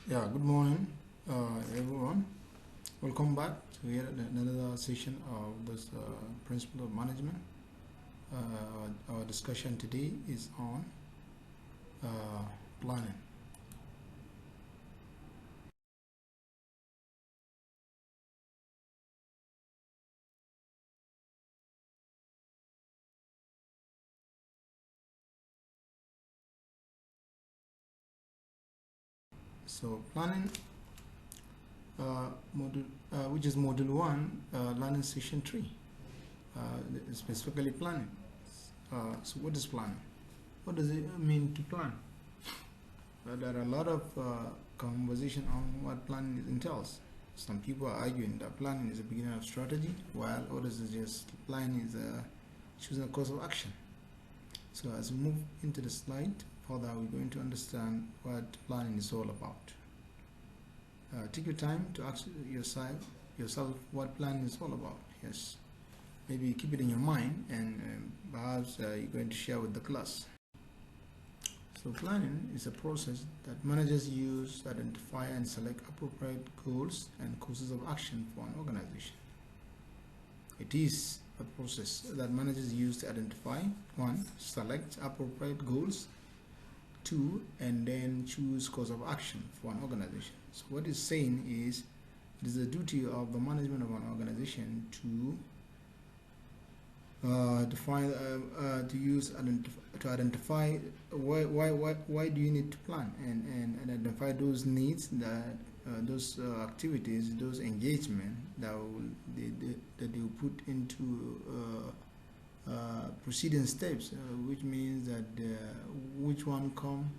Yeah, good morning, everyone. Welcome back to yet another session of this principle of management. Our discussion today is on uh, planning. So, planning, module, which is module one, learning session three, uh, specifically planning. So, what is planning? What does it mean to plan? There are a lot of conversation on what planning entails. Some people are arguing that planning is the beginning of strategy, while others are just planning is choosing a course of action. So as we move into the slide further, we're going to understand what planning is all about. Take your time to ask yourself what planning is all about. Yes, maybe keep it in your mind, and perhaps you're going to share with the class. So planning is a process that managers use to identify and select appropriate goals and courses of action for an organization. It is a process that managers use to identify, one, select appropriate goals, two, and then choose course of action for an organization. So what it's saying is it is the duty of the management of an organization to to identify why do you need to plan and identify those needs that those activities, those engagement that they will put into proceeding steps, which means that which one come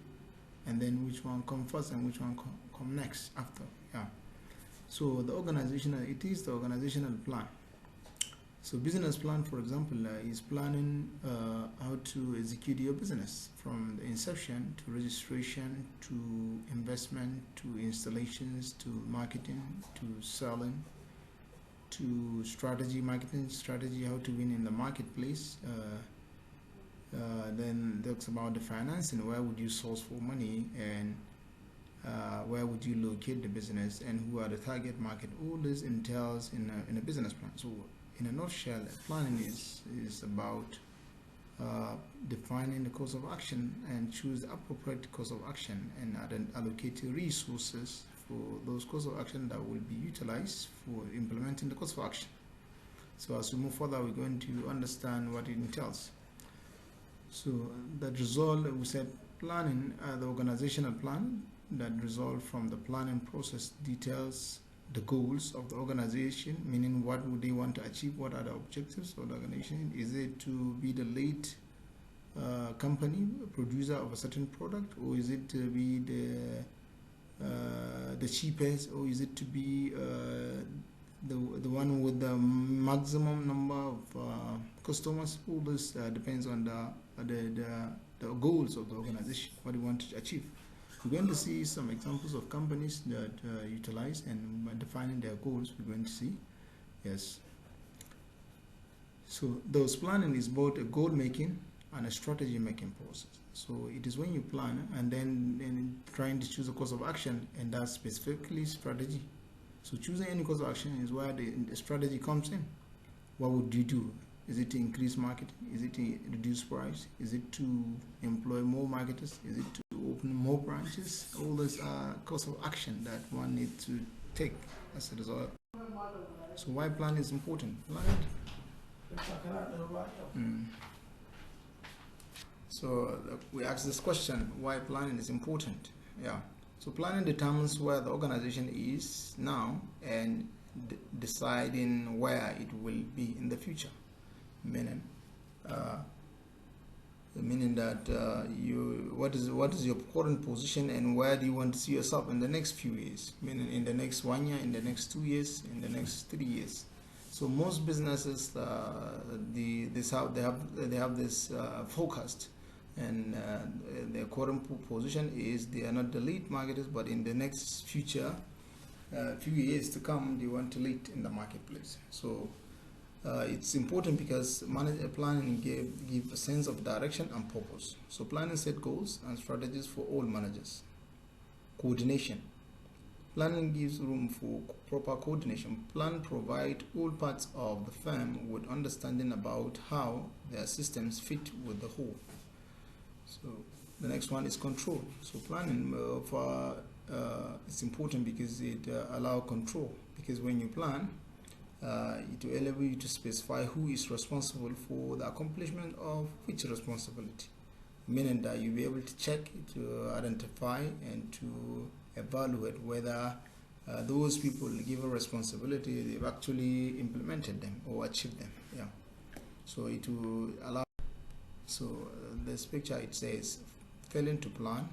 and then which one come first and which one come next after. Yeah. So it is the organizational plan. So business plan, for example, is planning how to execute your business from the inception to registration to investment to installations to marketing to selling to marketing strategy, how to win in the marketplace. Then talks about the financing, where would you source for money, and where would you locate the business, and who are the target market. All this entails in a business plan. So in a nutshell, planning is about defining the course of action and choose the appropriate course of action, and then allocate resources for those course of action that will be utilized for implementing the course of action. So as we move further, we're going to understand what it entails. So that result, we said planning, the organizational plan that result from the planning process details the goals of the organization, meaning what would they want to achieve, what are the objectives of the organization. Is it to be the lead company producer of a certain product, or is it to be the cheapest, or is it to be the one with the maximum number of customers? All this depends on the goals of the organization, what they want to achieve. We're going to see some examples of companies that utilize, and by defining their goals, we're going to see. Yes. So those planning is both a goal making and a strategy making process. So it is when you plan and then trying to choose a course of action, and that's specifically strategy. So choosing any course of action is where the strategy comes in. What would you do? Is it to increase marketing? Is it to reduce price? Is it to employ more marketers? Is it to open more branches? All those are course of action that one needs to take as a result. So why plan is important? So we ask this question: why planning is important? Yeah. So planning determines where the organization is now and deciding where it will be in the future. Meaning that what is your current position, and where do you want to see yourself in the next few years? Meaning in the next 1 year, in the next 2 years, in the next 3 years. So most businesses they have this forecast, and their current position is they are not the lead marketers, but in the next future few years to come, they want to lead in the marketplace. So it's important because planning give a sense of direction and purpose. So planning set goals and strategies for all managers. Coordination. Planning gives room for proper coordination. Plan provide all parts of the firm with understanding about how their systems fit with the whole. So the next one is control. So planning it's important because it allows control. Because when you plan, it will enable you to specify who is responsible for the accomplishment of which responsibility. Meaning that you'll be able to check, to identify, and to evaluate whether those people given responsibility, they've actually implemented them or achieved them. Yeah. So it will allow. So this picture, it says failing to plan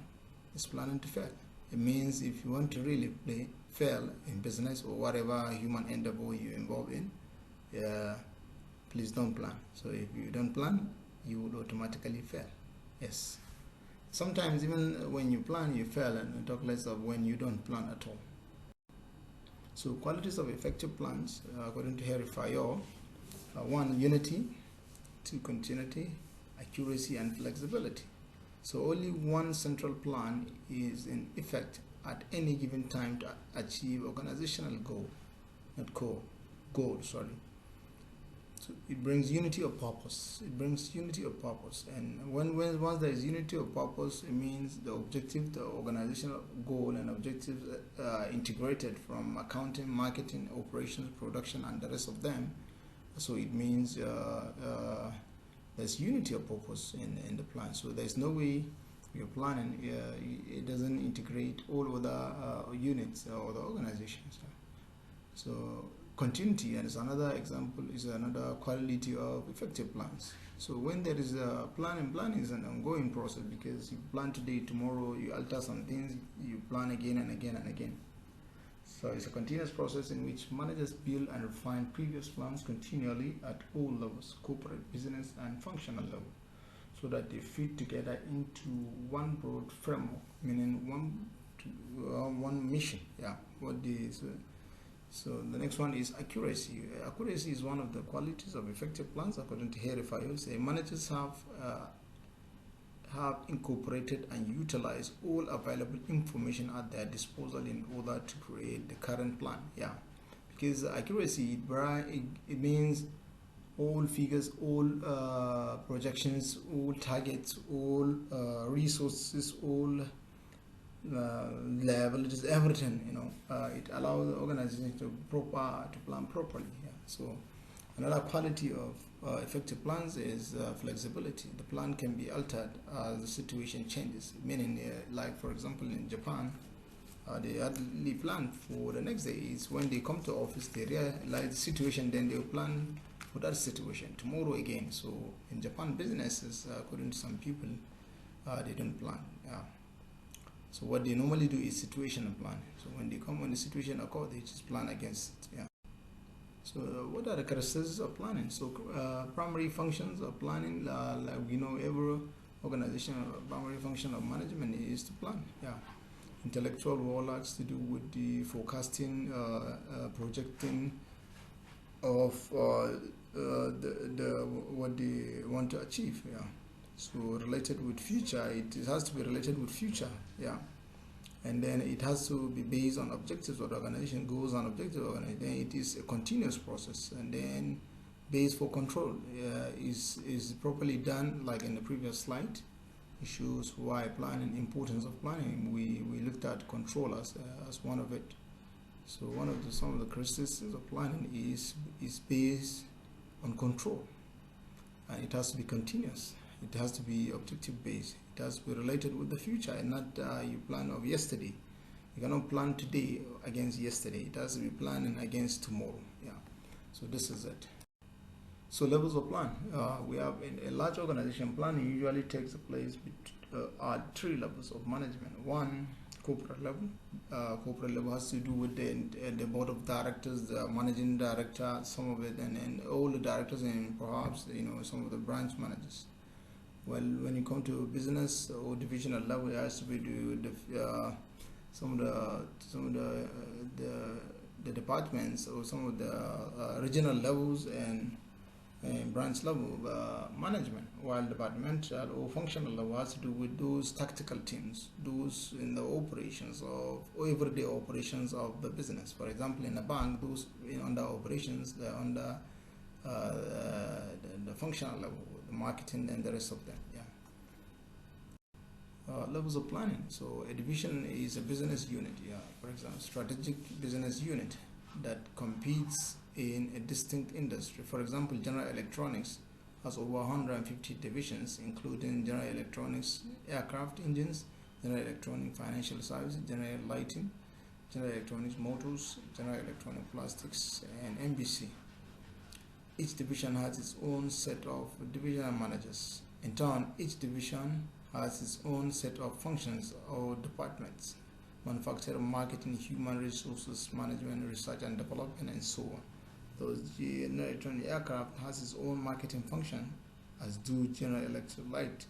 is planning to fail. It means if you want to really fail in business or whatever human endeavor you're involved in, please don't plan. So if you don't plan, you will automatically fail. Yes. Sometimes even when you plan, you fail, and talk less of when you don't plan at all. So qualities of effective plans, according to Fayol, 1. Unity, 2. Continuity, accuracy, and flexibility. So only one central plan is in effect at any given time to achieve organizational goal, not goal, sorry. So it brings unity of purpose. It brings unity of purpose, and once there is unity of purpose, it means the objective, the organizational goal, and objectives integrated from accounting, marketing, operations, production, and the rest of them. So it means there's unity of purpose in the plan. So there's no way you're planning it doesn't integrate all other units or the organizations. So continuity, and is another example, is another quality of effective plans. So when there is a planning is an ongoing process, because you plan today, tomorrow you alter some things, you plan again and again and again. So it's a continuous process in which managers build and refine previous plans continually at all levels, corporate, business, and functional level, so that they fit together into one broad framework, meaning one mission. Yeah. So the next one is accuracy. Accuracy is one of the qualities of effective plans, according to Fayol. Say managers have incorporated and utilized all available information at their disposal in order to create the current plan. Yeah, because accuracy, it means all figures, all projections, all targets, all resources, all liabilities, everything. It allows the organization to plan properly. Yeah. So another quality of effective plans is flexibility. The plan can be altered as the situation changes. Meaning, like for example, in Japan, they hardly plan for the next day. It's when they come to office, they realize the situation, then they will plan for that situation tomorrow again. So in Japan, businesses, according to some people, they don't plan. Yeah. So what they normally do is situational planning. So when the situation occurs, they just plan against it. Yeah. So what are the characteristics of planning? So primary functions of planning, like every organization, primary function of management is to plan. Yeah. Intellectual role has to do with the forecasting, projecting of what they want to achieve. Yeah. So related with future, it has to be related with future. Yeah. And then it has to be based on objectives of the organization, goals and objectives of the organization. Then it is a continuous process. And then base for control is properly done, like in the previous slide. It shows why planning, importance of planning. We looked at control as one of it. So some of the characteristics of planning is based on control, and it has to be continuous. It has to be objective based. It has to be related with the future, and not you plan of yesterday. You cannot plan today against yesterday. It has to be planning against tomorrow. Yeah. So this is it. So levels of plan. We have in a large organization, planning usually takes place at 3 levels of management. 1, corporate level. Corporate level has to do with the board of directors, the managing director, some of it, and all the directors, and perhaps some of the branch managers. Well, when you come to business or divisional level, it has to be some of the departments, or some of the regional levels, and branch level management, while departmental or functional level has to do with those tactical teams, those in the operations of or everyday operations of the business. For example, in a bank, those under operations, they're under the functional level, the marketing and the rest of them. Yeah. Levels of planning. So a division is a business unit. Yeah. For example, strategic business unit that competes in a distinct industry. For example, General Electronics has over 150 divisions, including General Electronics aircraft engines, General Electronics financial services, General Lighting, General Electronics motors, General Electronic plastics, and MBC. Each division has its own set of divisional managers. In turn, each division has its own set of functions or departments: manufacturing, marketing, human resources management, research and development, and so on. Those General Electronic aircraft has its own marketing function, as do General Electric Light.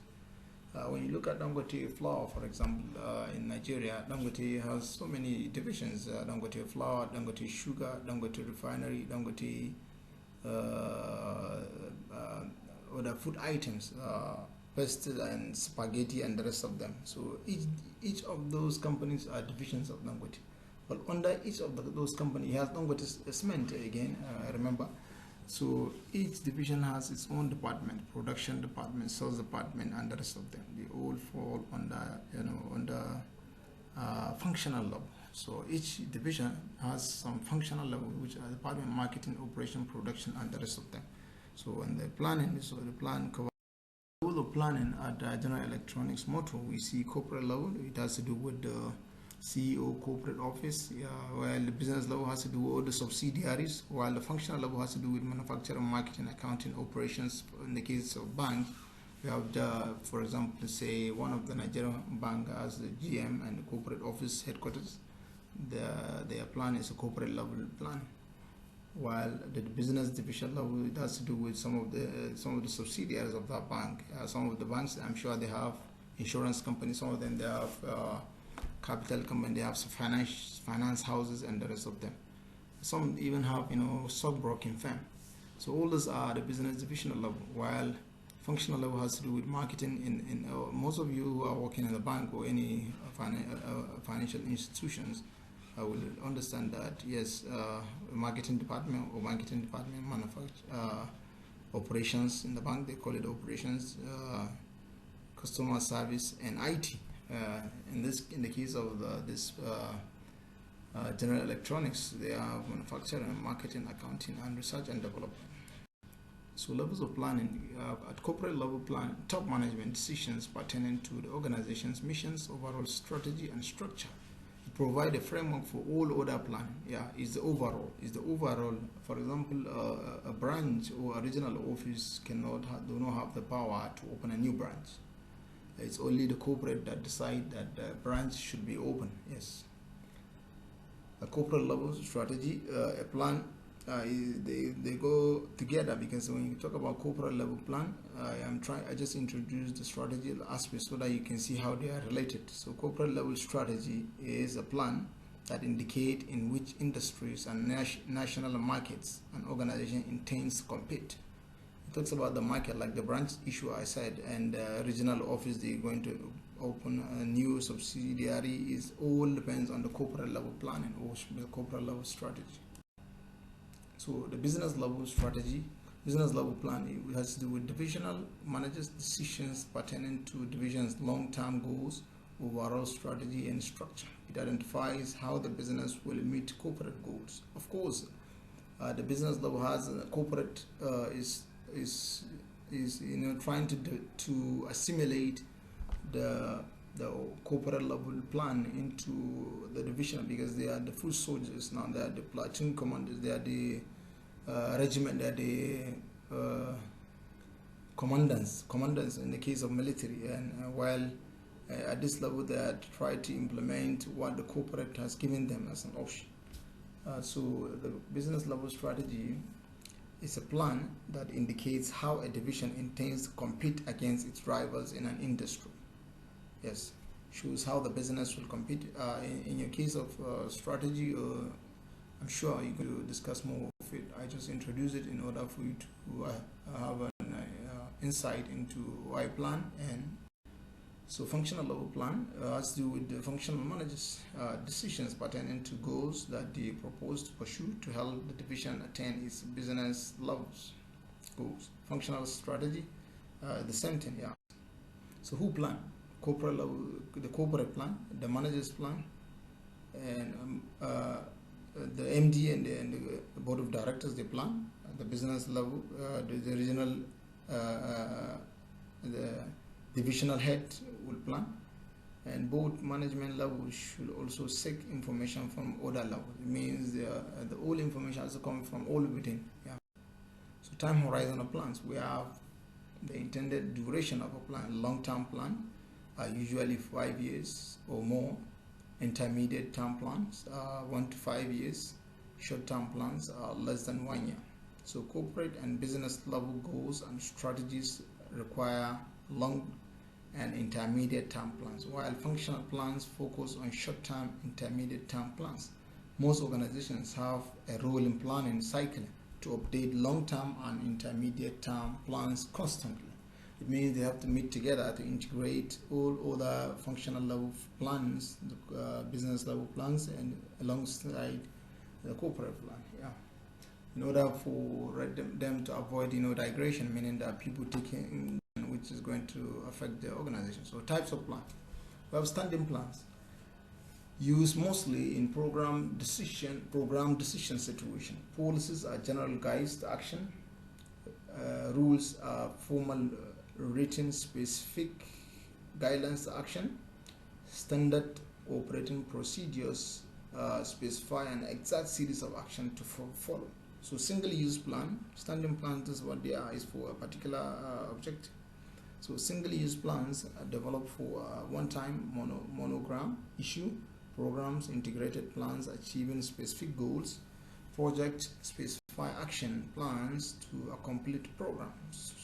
When you look at Dangote Flour, for example, in Nigeria, Dangote has so many divisions: Dangote Flour, Dangote Sugar, Dangote Refinery, Dangote other food items, pasta and spaghetti and the rest of them. So each of those companies are divisions of Dangote. But under each of those companies, has Dangote Cement again. Remember, so each division has its own department: production department, sales department, and the rest of them. They all fall under functional level. So each division has some functional level, which are department: marketing, operation, production, and the rest of them. So in the planning, so the plan covers level of planning at General Electronics Motor. We see corporate level. It has to do with the CEO corporate office, while the business level has to do with all the subsidiaries, while the functional level has to do with manufacturing, marketing, accounting, operations. In the case of banks, we have for example, say one of the Nigerian bank has the GM and the corporate office headquarters. Their plan is a corporate level plan, while the business division level, it has to do with some of the subsidiaries of that bank. Some of the banks, I'm sure they have insurance companies. Some of them they have capital company. They have finance houses and the rest of them. Some even have stockbroking firm. So all those are the business divisional level, while functional level has to do with marketing. In most of you who are working in a bank or any financial institutions, I will understand that yes, marketing department manufacture operations in the bank, they call it operations, customer service, and IT. In the case of this General Electronics, they have manufacturing, marketing, accounting, and research and development. So levels of planning. At corporate level, top management decisions pertaining to the organization's missions, overall strategy, and structure. Provide a framework for all other planning. Is the overall. For example, a branch or a regional office do not have the power to open a new branch. It's only the corporate that decide that the branch should be open. Yes. A corporate level strategy, a plan, they go together, because when you talk about corporate level plan, I just introduced the strategy aspect so that you can see how they are related. So corporate level strategy is a plan that indicate in which industries and national markets an organization intends to compete. It talks about the market, like the branch issue I said, and regional office they're going to open a new subsidiary. Is all depends on the corporate level planning or the corporate level strategy. So the business level strategy, business level plan, it has to do with divisional managers' decisions pertaining to divisions' long-term goals, overall strategy, and structure. It identifies how the business will meet corporate goals. Of course, the business level has corporate is trying to assimilate the corporate level plan into the division, because they are the full soldiers now. They are the platoon commanders. They are the regiment. They are the commandants in the case of military. And while at this level, they are trying to implement what the corporate has given them as an option. So the business level strategy is a plan that indicates how a division intends to compete against its rivals in an industry. Yes, shows how the business will compete. In your case of strategy, I'm sure you're going to discuss more I just introduce it in order for you to have an insight into why plan. And so functional level plan has to do with the functional managers' decisions pertaining to goals that they propose to pursue to help the division attain its business levels goals. Functional strategy, the same thing, yeah. So who plan? Corporate level, the corporate plan, the managers plan, and the MD and the board of directors, they plan. At the business level, the regional, the divisional head will plan, and both management levels should also seek information from other levels. It means the all information has to come from all within. Yeah. So time horizon of plans, we have the intended duration of a plan. Long-term plan are usually 5 years or more. Intermediate term plans are 1 to 5 years. Short-term plans are less than 1 year. So corporate and business level goals and strategies require long and intermediate term plans, while functional plans focus on short-term, intermediate term plans. Most organizations have a role in planning cycle to update long-term and intermediate term plans constantly. It means they have to meet together to integrate all other functional level plans, the business level plans, and alongside the corporate plan. Yeah. In order for them to avoid digression, meaning that people taking which is going to affect the organization. So types of plan. We have standing plans, used mostly in program decision situation. Policies are general guides to action. Rules are formal written specific guidelines to action. Standard operating procedures specify an exact series of action to follow. So single-use plan, standing plans, is what they are, is for a particular objective. So single-use plans are developed for one-time monogram issue. Programs, integrated plans achieving specific goals. Project specify action plans to a complete programs.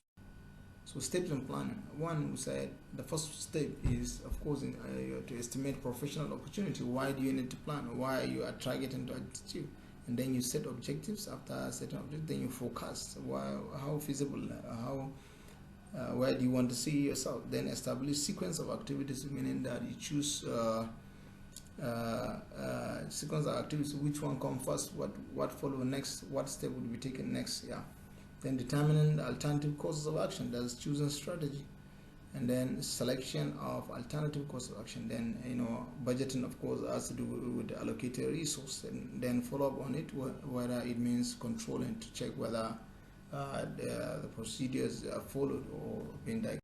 So steps in planning. One, we said the first step is, of course, to estimate professional opportunity. Why do you need to plan? Why you are targeting to achieve? And then you set objectives. After setting objectives, then you forecast. How feasible? Where do you want to see yourself? Then establish sequence of activities, meaning that you choose sequence of activities. Which one come first? What follow next? What step would be taken next? Yeah. Then determining the alternative courses of action. That's choosing strategy. And then selection of alternative courses of action. Then budgeting, of course, has to do with the allocated resource. And then follow up on it, whether it means controlling to check whether the procedures are followed or being done.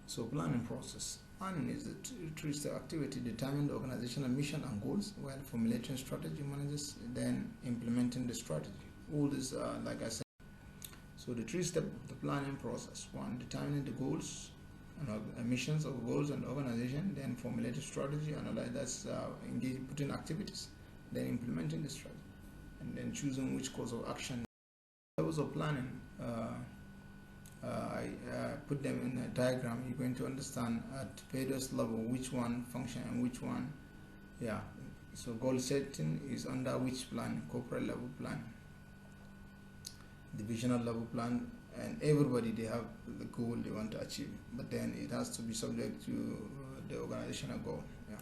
So planning process. Planning is the three-step activity: determining the organizational mission and goals, while formulating strategy managers, then implementing the strategy. All this, like I said. So the three-step of the planning process: one, determining the goals and missions of goals and organization, then formulating strategy, and that's putting activities, then implementing the strategy, and then choosing which course of action. Levels of planning, I put them in a diagram. You're going to understand at various level which one function and which one, yeah. So goal setting is under which plan? Corporate level plan, divisional level plan, and everybody, they have the goal they want to achieve, but then it has to be subject to the organizational goal. Yeah.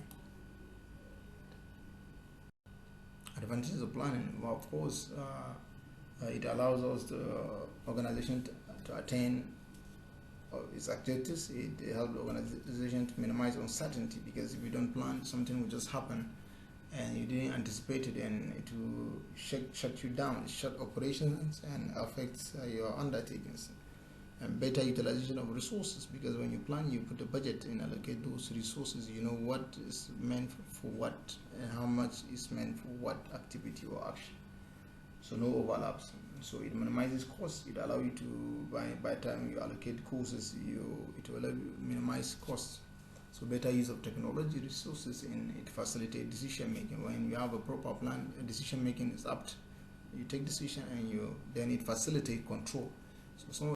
Advantages of planning. Well, of course, it allows us the organization to attain its objectives. It helps the organization to minimize uncertainty, because if you don't plan, something will just happen and you didn't anticipate it, and it will shut you down, shut operations, and affects your undertakings. And better utilization of resources, because when you plan, you put a budget and allocate those resources. You know what is meant for what and how much is meant for what activity or action. So no overlaps. So it minimizes costs. It allows you to, by the time you allocate courses, it will allow you to minimize costs. So better use of technology resources, and it facilitates decision making. When you have a proper plan, decision making is apt. You take decision, and then it facilitates control. So some